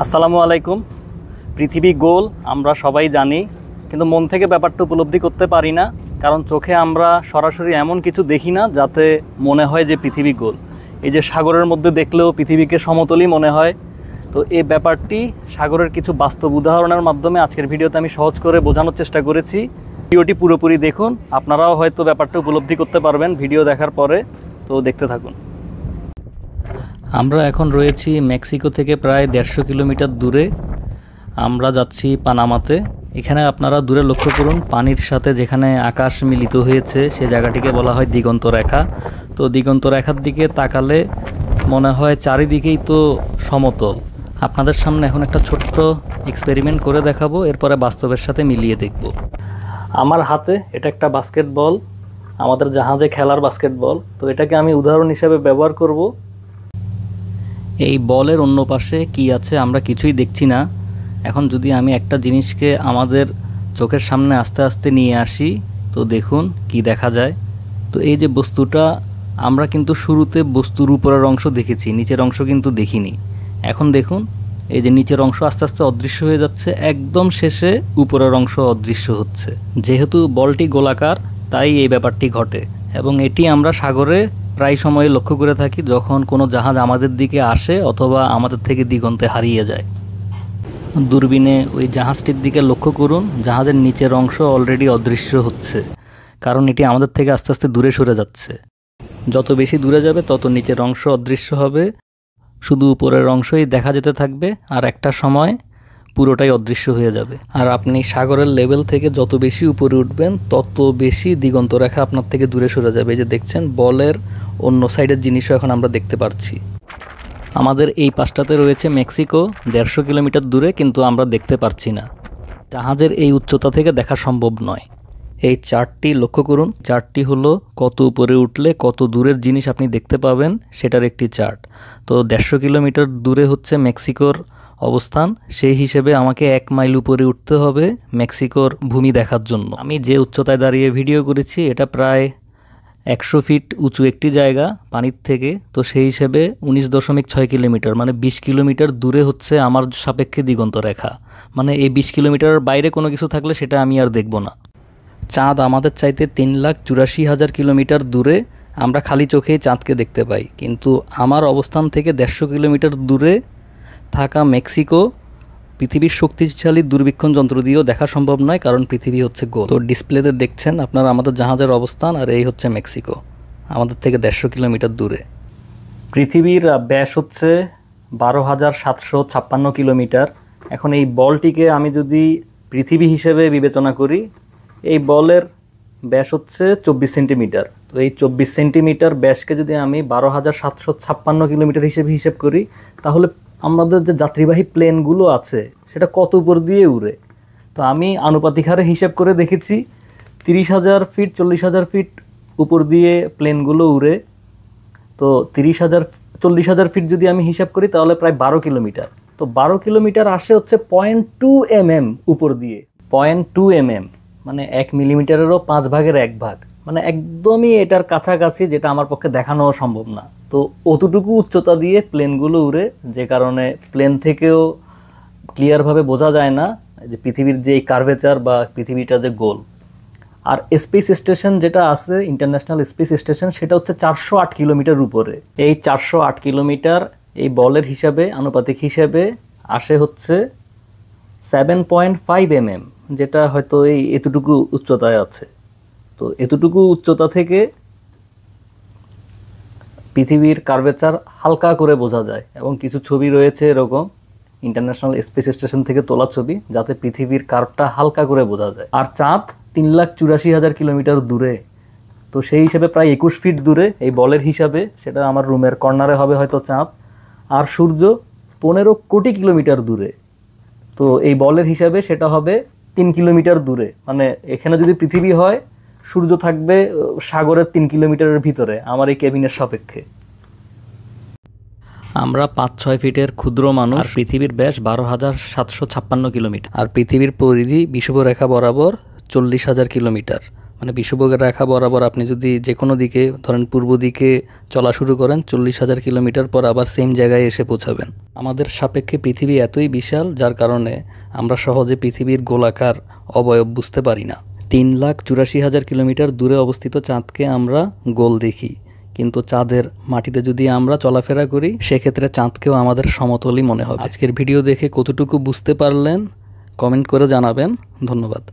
আসসালামু আলাইকুম। পৃথিবী গোল আমরা সবাই জানি, কিন্তু মন থেকে ব্যাপারটা উপলব্ধি করতে পারি না, কারণ চোখে আমরা সরাসরি এমন কিছু দেখি না যাতে মনে হয় যে পৃথিবী গোল। এই যে সাগরের মধ্যে দেখলেও পৃথিবীকে সমতলই মনে হয়। তো এই ব্যাপারটি সাগরের কিছু বাস্তব উদাহরণের মাধ্যমে আজকের ভিডিওতে আমি সহজ করে বোঝানোর চেষ্টা করেছি। ভিডিওটি পুরোপুরি দেখুন, আপনারাও হয়তো ব্যাপারটা উপলব্ধি করতে পারবেন ভিডিও দেখার পরে। তো দেখতে থাকুন। আমরা এখন রয়েছি মেক্সিকো থেকে প্রায় 150 কিলোমিটার দূরে। আমরা যাচ্ছি পানামাতে। এখানে আপনারা দূরে লক্ষ্য করুন, পানির সাথে যেখানে আকাশ মিলিত হয়েছে সে জায়গাটিকে বলা হয় দিগন্ত রেখা। তো দিগন্ত রেখার দিকে তাকালে মনে হয় চারিদিকেই তো সমতল। আপনাদের সামনে এখন একটা ছোট্ট এক্সপেরিমেন্ট করে দেখাবো, এরপরে বাস্তবের সাথে মিলিয়ে দেখব। আমার হাতে এটা একটা বাস্কেটবল, আমাদের জাহাজে খেলার বাস্কেটবল। তো এটাকে আমি উদাহরণ হিসেবে ব্যবহার করব। এই বলের অন্য পাশে কি আছে আমরা কিছুই দেখছি না। এখন যদি আমি একটা জিনিসকে আমাদের চোখের সামনে আস্তে আস্তে নিয়ে আসি, তো দেখুন কি দেখা যায়। তো এই যে বস্তুটা, আমরা কিন্তু শুরুতে বস্তুর উপরের অংশ দেখেছি, নিচের অংশ কিন্তু দেখিনি। এখন দেখুন এই যে নিচের অংশ আস্তে আস্তে অদৃশ্য হয়ে যাচ্ছে, একদম শেষে উপরের অংশ অদৃশ্য হচ্ছে। যেহেতু বলটি গোলাকার তাই এই ব্যাপারটি ঘটে, এবং এটি আমরা সাগরে প্রায় সময় লক্ষ্য করে থাকি যখন কোনো জাহাজ আমাদের দিকে আসে অথবা আমাদের থেকে দিগন্তে হারিয়ে যায়। দূরবীনে ওই জাহাজটির দিকে লক্ষ্য করুন, জাহাজের নিচের অংশ অলরেডি অদৃশ্য হচ্ছে, কারণ এটি আমাদের থেকে আস্তে আস্তে দূরে সরে যাচ্ছে। যত বেশি দূরে যাবে তত নিচের অংশ অদৃশ্য হবে, শুধু উপরের অংশই দেখা যেতে থাকবে, আর একটা সময় পুরোটাই অদৃশ্য হয়ে যাবে। আর আপনি সাগরের লেভেল থেকে যত বেশি উপরে উঠবেন তত বেশি দিগন্ত রেখা আপনার থেকে দূরে সরে যাবে। এই যে দেখছেন, বলের অন্য সাইডের জিনিসও এখন আমরা দেখতে পাচ্ছি। আমাদের এই পাশটাতে রয়েছে মেক্সিকো 150 কিলোমিটার দূরে, কিন্তু আমরা দেখতে পারছি না। জাহাজের এই উচ্চতা থেকে দেখা সম্ভব নয়। এই চার্টটি লক্ষ্য করুন, চার্টটি হলো কত উপরে উঠলে কত দূরের জিনিস আপনি দেখতে পাবেন সেটার একটি চার্ট। তো 150 কিলোমিটার দূরে হচ্ছে মেক্সিকোর অবস্থান, সেই হিসেবে আমাকে 1 মাইল উপরে উঠতে হবে মেক্সিকোর ভূমি দেখার জন্য। আমি যে উচ্চতায় দাঁড়িয়ে ভিডিও করেছি এটা প্রায় 100 ফিট উঁচু একটি জায়গা পানির থেকে। তো সেই হিসেবে 19.6 কিলোমিটার, মানে 20 কিলোমিটার দূরে হচ্ছে আমার সাপেক্ষে দিগন্ত রেখা। মানে এই 20 কিলোমিটারের বাইরে কোনো কিছু থাকলে সেটা আমি আর দেখব না। চাঁদ আমাদের চাইতে 3,84,000 কিলোমিটার দূরে, আমরা খালি চোখেই চাঁদকে দেখতে পাই। কিন্তু আমার অবস্থান থেকে 150 কিলোমিটার দূরে থাকা মেক্সিকো পৃথিবীর শক্তিশালী দূরবীক্ষণ যন্ত্র দিয়েও দেখা সম্ভব নয়, কারণ পৃথিবী হচ্ছে গোল। তো ডিসপ্লেতে দেখছেন আপনারা আমাদের জাহাজের অবস্থান, আর এই হচ্ছে মেক্সিকো আমাদের থেকে 150 কিলোমিটার দূরে। পৃথিবীর ব্যাস হচ্ছে 12,756 কিলোমিটার। এখন এই বলটিকে আমি যদি পৃথিবী হিসেবে বিবেচনা করি, এই বলের ব্যাস হচ্ছে 24 সেন্টিমিটার। তো এই 24 সেন্টিমিটার ব্যাসকে যদি আমি 12,756 কিলোমিটার হিসেবে হিসেব করি, তাহলে আমাদের যে যাত্রীবাহী প্লেনগুলো আছে সেটা কত উপর দিয়ে উড়ে। তো আমি আনুপাতিক হারে হিসাব করে দেখেছি 30,000 ফিট 40,000 ফিট উপর দিয়ে প্লেনগুলো উড়ে। তো 40,000 ফিট যদি আমি হিসাব করি তাহলে প্রায় 12 কিলোমিটার। তো 12 কিলোমিটার আসে হচ্ছে 0.2 mm উপর দিয়ে। 0.2 mm মানে 1 মিলিমিটারেরও 5 ভাগের 1 ভাগ, মানে একদমই এটার কাছাকাছি, যেটা আমার পক্ষে দেখানো সম্ভব না। তো অতটুকু উচ্চতা দিয়ে প্লেনগুলো উড়ে, যে কারণে প্লেন থেকেও ক্লিয়ারভাবে বোঝা যায় না যে পৃথিবীর যে এই কার্ভেচার বা পৃথিবীটা যে গোল। আর স্পেস স্টেশন যেটা আছে, ইন্টারন্যাশনাল স্পেস স্টেশন, সেটা হচ্ছে 408 কিলোমিটার উপরে। এই 408 কিলোমিটার এই বলের হিসাবে, আনুপাতিক হিসাবে আসে হচ্ছে 7.5 mm, যেটা হয়তো এই এতটুকু উচ্চতায় আছে। তো এতটুকু উচ্চতা থেকে পৃথিবীর কার্ভেচার হালকা করে বোঝা যায়, এবং কিছু ছবি রয়েছে এরকম ইন্টারন্যাশনাল স্পেস স্টেশন থেকে তোলা ছবি, যাতে পৃথিবীর কার্ভটা হালকা করে বোঝা যায়। আর চাঁদ 3,84,000 কিলোমিটার দূরে। তো সেই হিসেবে প্রায় 21 ফিট দূরে এই বলের হিসাবে, সেটা আমার রুমের কর্নারে হবে হয়তো চাঁদ। আর সূর্য 15 কোটি কিলোমিটার দূরে। তো এই বলের হিসাবে সেটা হবে 3 কিলোমিটার দূরে। মানে এখানে যদি পৃথিবী হয়, সূর্য থাকবে সাগরের 3 কিলোমিটারের ভিতরে আমার এই কেবিনের সাপেক্ষে। আমরা 5-6 ফিটের ক্ষুদ্র মানুষ, আর পৃথিবীর ব্যাস 12,756 কিলোমিটার, আর পৃথিবীর পরিধি বিষুবরেখা বরাবর 40,000 কিলোমিটার। মানে বিষুবকের রেখা বরাবর আপনি যদি যে কোনো দিকে ধরেন পূর্ব দিকে চলা শুরু করেন 40,000 কিলোমিটার পর আবার সেম জায়গায় এসে পৌঁছাবেন। আমাদের সাপেক্ষে পৃথিবী এতই বিশাল যার কারণে আমরা সহজে পৃথিবীর গোলাকার অবয়ব বুঝতে পারি না। 3,84,000 কিলোমিটার দূরে অবস্থিত চাঁদকে আমরা গোল দেখি, কিন্তু চাঁদের মাটিতে যদি আমরা চলাফেরা করি সেক্ষেত্রে চাঁদকেও আমাদের সমতলই মনে হবে। আজকের ভিডিও দেখে কতটুকু বুঝতে পারলেন কমেন্ট করে জানাবেন। ধন্যবাদ।